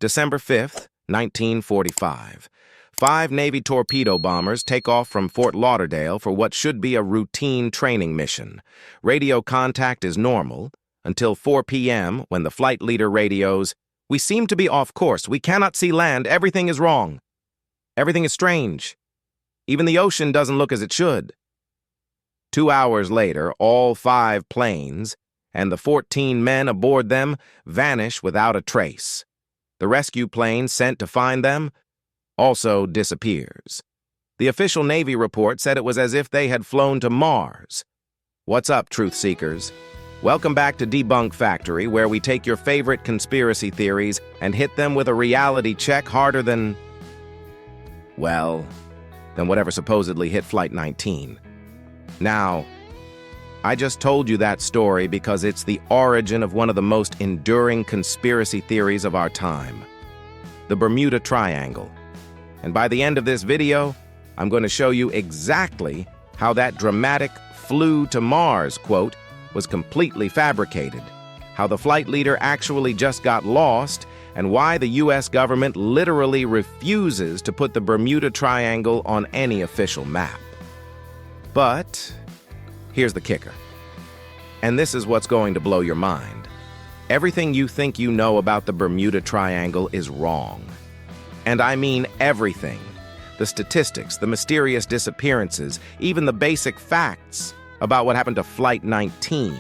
December 5th, 1945. 5 Navy torpedo bombers take off from Fort Lauderdale for what should be a routine training mission. Radio contact is normal until 4 p.m. when the flight leader radios, "We seem to be off course. We cannot see land. Everything is wrong. Everything is strange. Even the ocean doesn't look as it should." 2 hours later, all 5 planes and the 14 men aboard them vanish without a trace. The rescue plane sent to find them also disappears. The official Navy report said it was as if they had flown to Mars. What's up, truth seekers? Welcome back to Debunk Factory, where we take your favorite conspiracy theories and hit them with a reality check harder than, well, than whatever supposedly hit Flight 19. Now, I just told you that story because it's the origin of one of the most enduring conspiracy theories of our time, the Bermuda Triangle. And by the end of this video, I'm going to show you exactly how that dramatic "flew to Mars" quote was completely fabricated, how the flight leader actually just got lost, and why the U.S. government literally refuses to put the Bermuda Triangle on any official map. But here's the kicker. And this is what's going to blow your mind. Everything you think you know about the Bermuda Triangle is wrong. And I mean everything. The statistics, the mysterious disappearances, even the basic facts about what happened to Flight 19.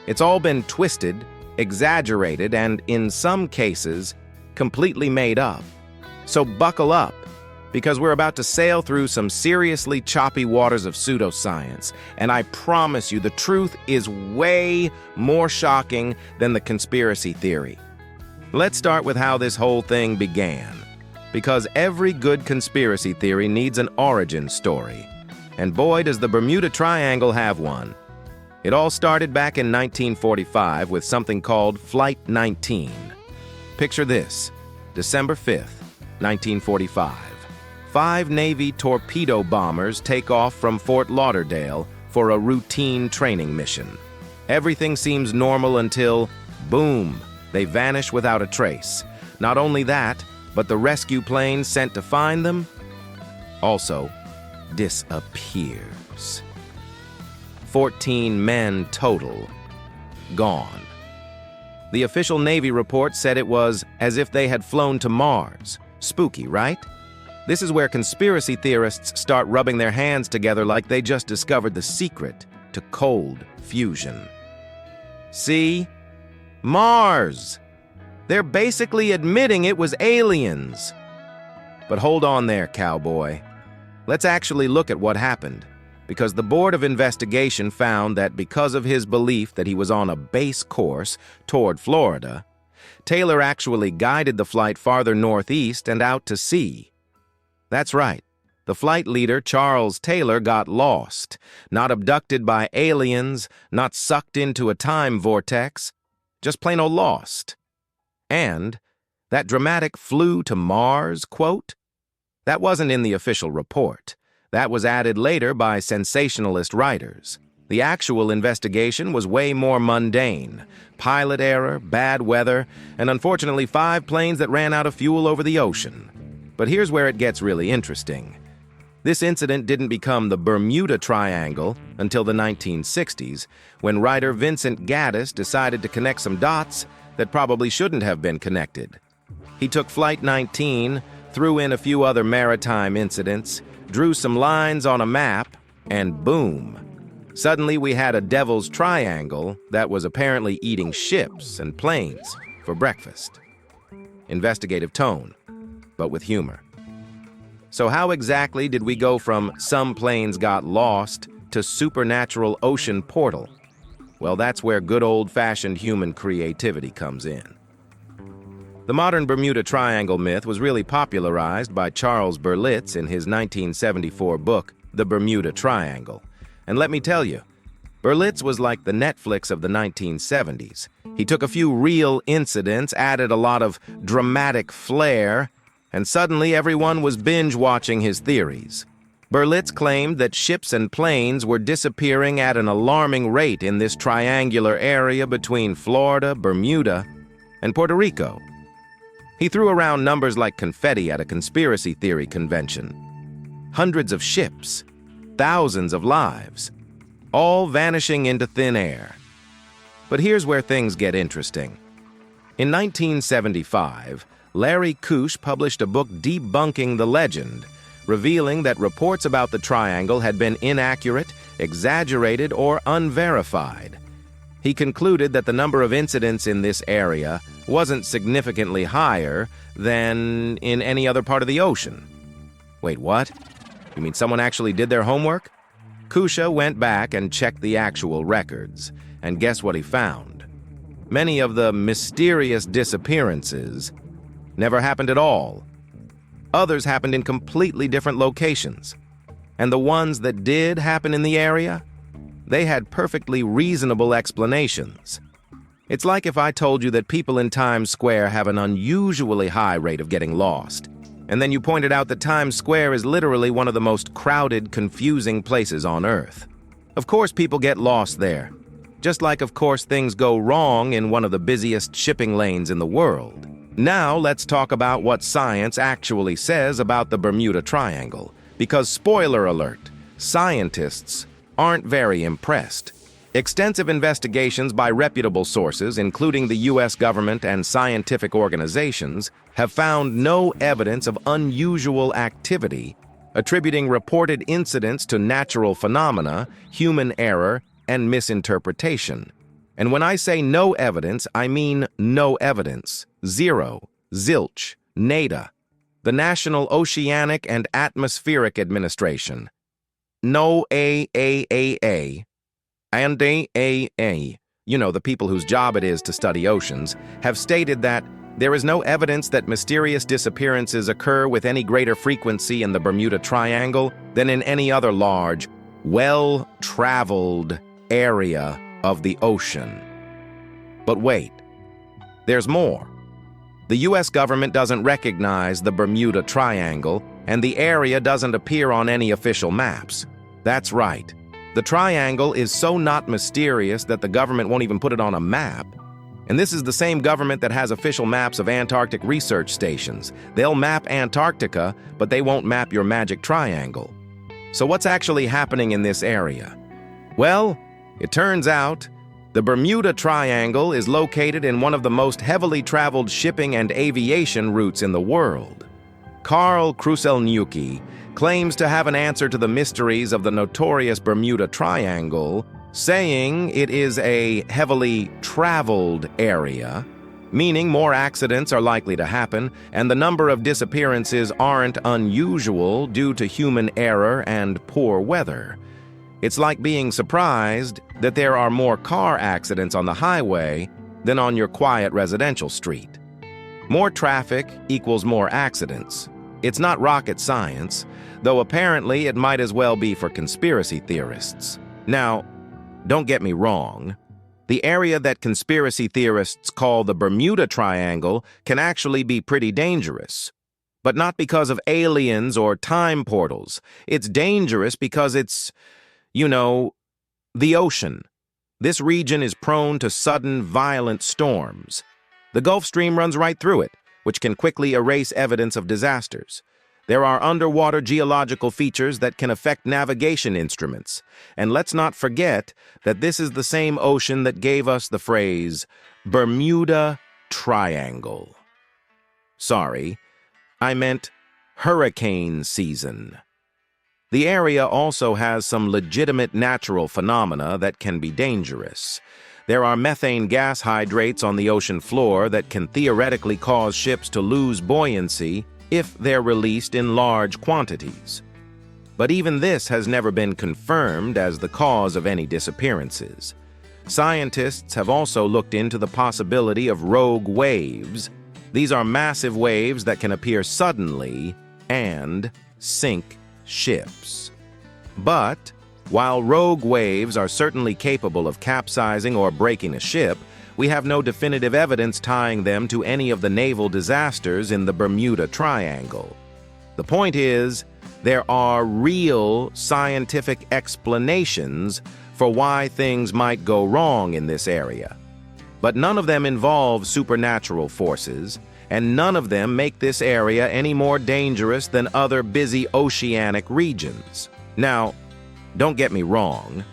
It's all been twisted, exaggerated, and in some cases, completely made up. So buckle up, because we're about to sail through some seriously choppy waters of pseudoscience, and I promise you the truth is way more shocking than the conspiracy theory. Let's start with how this whole thing began, because every good conspiracy theory needs an origin story, and boy does the Bermuda Triangle have one. It all started back in 1945 with something called Flight 19. Picture this, December 5th, 1945. 5 Navy torpedo bombers take off from Fort Lauderdale for a routine training mission. Everything seems normal until, boom, they vanish without a trace. Not only that, but the rescue plane sent to find them also disappears. 14 men total gone. The official Navy report said it was as if they had flown to Mars. Spooky, right? This is where conspiracy theorists start rubbing their hands together like they just discovered the secret to cold fusion. See? Mars! They're basically admitting it was aliens. But hold on there, cowboy. Let's actually look at what happened, because the Board of Investigation found that because of his belief that he was on a base course toward Florida, Taylor actually guided the flight farther northeast and out to sea. That's right. The flight leader, Charles Taylor, got lost, not abducted by aliens, not sucked into a time vortex, just plain old lost. And that dramatic "flew to Mars" quote, that wasn't in the official report. That was added later by sensationalist writers. The actual investigation was way more mundane. Pilot error, bad weather, and unfortunately 5 planes that ran out of fuel over the ocean. But here's where it gets really interesting. This incident didn't become the Bermuda Triangle until the 1960s, when writer Vincent Gaddis decided to connect some dots that probably shouldn't have been connected. He took Flight 19, threw in a few other maritime incidents, drew some lines on a map, and boom. Suddenly we had a devil's triangle that was apparently eating ships and planes for breakfast. Investigative tone, but with humor. So how exactly did we go from "some planes got lost" to supernatural ocean portal? Well, that's where good old-fashioned human creativity comes in. The modern Bermuda Triangle myth was really popularized by Charles Berlitz in his 1974 book, The Bermuda Triangle. And let me tell you, Berlitz was like the Netflix of the 1970s. He took a few real incidents, added a lot of dramatic flair, and suddenly everyone was binge-watching his theories. Berlitz claimed that ships and planes were disappearing at an alarming rate in this triangular area between Florida, Bermuda, and Puerto Rico. He threw around numbers like confetti at a conspiracy theory convention. Hundreds of ships, thousands of lives, all vanishing into thin air. But here's where things get interesting. In 1975, Larry Kusch published a book debunking the legend, revealing that reports about the triangle had been inaccurate, exaggerated, or unverified. He concluded that the number of incidents in this area wasn't significantly higher than in any other part of the ocean. Wait, what? You mean someone actually did their homework? Kusch went back and checked the actual records, and guess what he found? Many of the mysterious disappearances never happened at all. Others happened in completely different locations. And the ones that did happen in the area, they had perfectly reasonable explanations. It's like if I told you that people in Times Square have an unusually high rate of getting lost, and then you pointed out that Times Square is literally one of the most crowded, confusing places on Earth. Of course people get lost there, just like of course things go wrong in one of the busiest shipping lanes in the world. Now let's talk about what science actually says about the Bermuda Triangle, because spoiler alert, scientists aren't very impressed. Extensive investigations by reputable sources, including the U.S. government and scientific organizations, have found no evidence of unusual activity, attributing reported incidents to natural phenomena, human error, and misinterpretation. And when I say no evidence, I mean no evidence. Zero, zilch, nada. The National Oceanic and Atmospheric Administration, NOAA, and AAA, you know, the people whose job it is to study oceans, have stated that there is no evidence that mysterious disappearances occur with any greater frequency in the Bermuda Triangle than in any other large, well-traveled area of the ocean. But wait, there's more. The U.S. government doesn't recognize the Bermuda Triangle, and the area doesn't appear on any official maps. That's right. The triangle is so not mysterious that the government won't even put it on a map. And this is the same government that has official maps of Antarctic research stations. They'll map Antarctica, but they won't map your magic triangle. So what's actually happening in this area? Well, it turns out the Bermuda Triangle is located in one of the most heavily traveled shipping and aviation routes in the world. Karl Kruszelnicki claims to have an answer to the mysteries of the notorious Bermuda Triangle, saying it is a heavily traveled area, meaning more accidents are likely to happen, and the number of disappearances aren't unusual due to human error and poor weather. It's like being surprised that there are more car accidents on the highway than on your quiet residential street. More traffic equals more accidents. It's not rocket science, though apparently it might as well be for conspiracy theorists. Now, don't get me wrong. The area that conspiracy theorists call the Bermuda Triangle can actually be pretty dangerous. But not because of aliens or time portals. It's dangerous because it's, you know, the ocean. This region is prone to sudden, violent storms. The Gulf Stream runs right through it, which can quickly erase evidence of disasters. There are underwater geological features that can affect navigation instruments. And let's not forget that this is the same ocean that gave us the phrase, Bermuda Triangle. Sorry, I meant hurricane season. The area also has some legitimate natural phenomena that can be dangerous. There are methane gas hydrates on the ocean floor that can theoretically cause ships to lose buoyancy if they're released in large quantities. But even this has never been confirmed as the cause of any disappearances. Scientists have also looked into the possibility of rogue waves. These are massive waves that can appear suddenly and sink ships. But while rogue waves are certainly capable of capsizing or breaking a ship, we have no definitive evidence tying them to any of the naval disasters in the Bermuda Triangle. The point is, there are real scientific explanations for why things might go wrong in this area. But none of them involve supernatural forces, and none of them make this area any more dangerous than other busy oceanic regions. Now, don't get me wrong.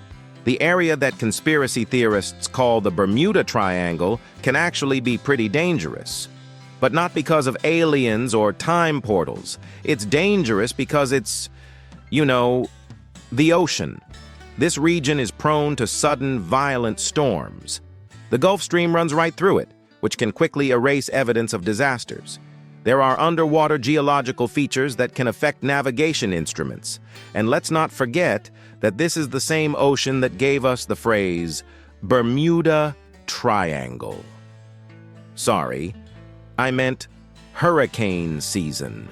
The area that conspiracy theorists call the Bermuda Triangle can actually be pretty dangerous. But not because of aliens or time portals. It's dangerous because it's, the ocean. This region is prone to sudden, violent storms. The Gulf Stream runs right through it, which can quickly erase evidence of disasters. There are underwater geological features that can affect navigation instruments. And let's not forget that this is the same ocean that gave us the phrase, Bermuda Triangle. Sorry, I meant hurricane season.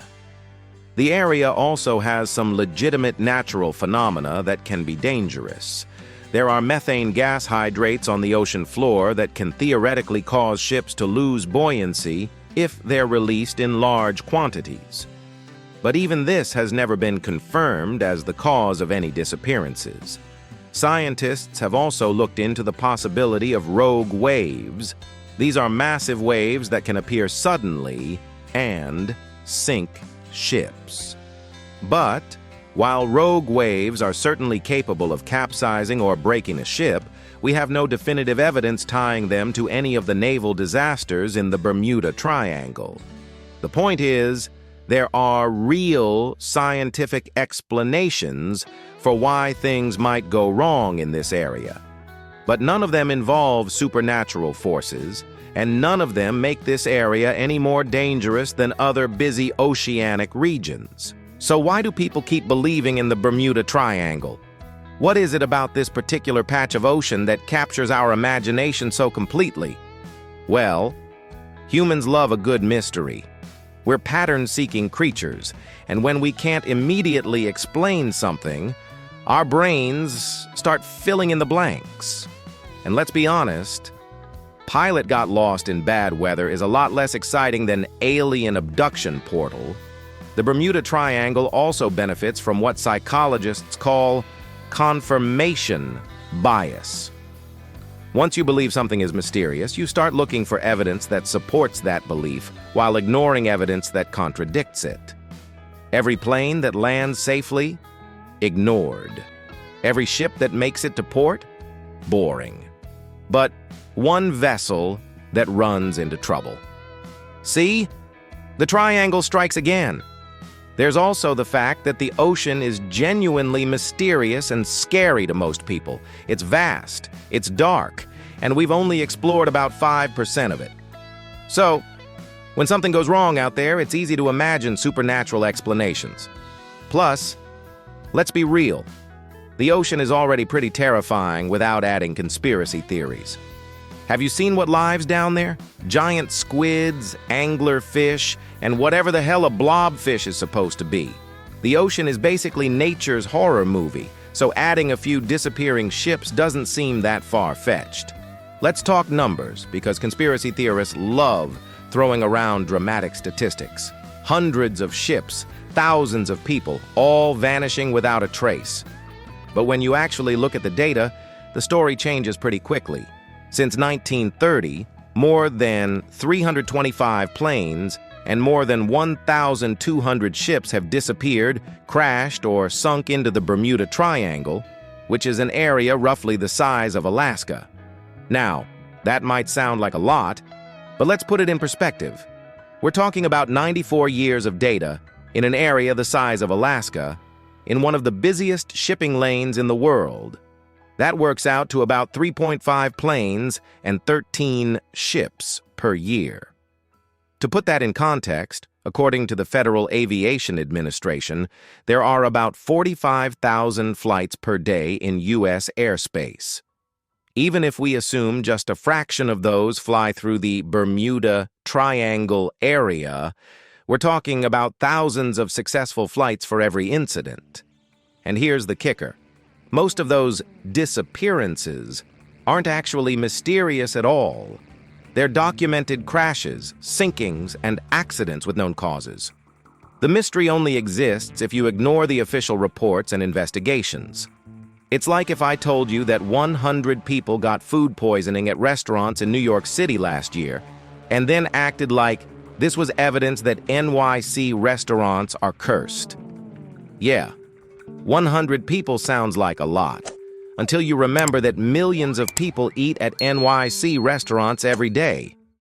The area also has some legitimate natural phenomena that can be dangerous. There are methane gas hydrates on the ocean floor that can theoretically cause ships to lose buoyancy if they're released in large quantities. But even this has never been confirmed as the cause of any disappearances. Scientists have also looked into the possibility of rogue waves. These are massive waves that can appear suddenly and sink ships. But while rogue waves are certainly capable of capsizing or breaking a ship, we have no definitive evidence tying them to any of the naval disasters in the Bermuda Triangle. The point is, there are real scientific explanations for why things might go wrong in this area. But none of them involve supernatural forces, and none of them make this area any more dangerous than other busy oceanic regions. So why do people keep believing in the Bermuda Triangle? What is it about this particular patch of ocean that captures our imagination so completely? Well, humans love a good mystery. We're pattern-seeking creatures, and when we can't immediately explain something, our brains start filling in the blanks. And let's be honest, Pilot got lost in bad weather is a lot less exciting than alien abduction portal. The Bermuda Triangle also benefits from what psychologists call confirmation bias. Once you believe something is mysterious, you start looking for evidence that supports that belief while ignoring evidence that contradicts it. Every plane that lands safely? Ignored. Every ship that makes it to port? Boring. But one vessel that runs into trouble. See? The triangle strikes again. There's also the fact that the ocean is genuinely mysterious and scary to most people. It's vast, it's dark, and we've only explored about 5% of it. So, when something goes wrong out there, it's easy to imagine supernatural explanations. Plus, let's be real. The ocean is already pretty terrifying without adding conspiracy theories. Have you seen what lives down there? Giant squids, angler fish, and whatever the hell a blobfish is supposed to be. The ocean is basically nature's horror movie, so adding a few disappearing ships doesn't seem that far-fetched. Let's talk numbers, because conspiracy theorists love throwing around dramatic statistics. Hundreds of ships, thousands of people, all vanishing without a trace. But when you actually look at the data, the story changes pretty quickly. Since 1930, more than 325 planes and more than 1,200 ships have disappeared, crashed, or sunk into the Bermuda Triangle, which is an area roughly the size of Alaska. Now, that might sound like a lot, but let's put it in perspective. We're talking about 94 years of data in an area the size of Alaska, in one of the busiest shipping lanes in the world. That works out to about 3.5 planes and 13 ships per year. To put that in context, according to the Federal Aviation Administration, there are about 45,000 flights per day in U.S. airspace. Even if we assume just a fraction of those fly through the Bermuda Triangle area, we're talking about thousands of successful flights for every incident. And here's the kicker. Most of those disappearances aren't actually mysterious at all. They're documented crashes, sinkings, and accidents with known causes. The mystery only exists if you ignore the official reports and investigations. It's like if I told you that 100 people got food poisoning at restaurants in New York City last year, and then acted like This was evidence that NYC restaurants are cursed. Yeah, 100 people sounds like a lot, until you remember that millions of people eat at NYC restaurants every day.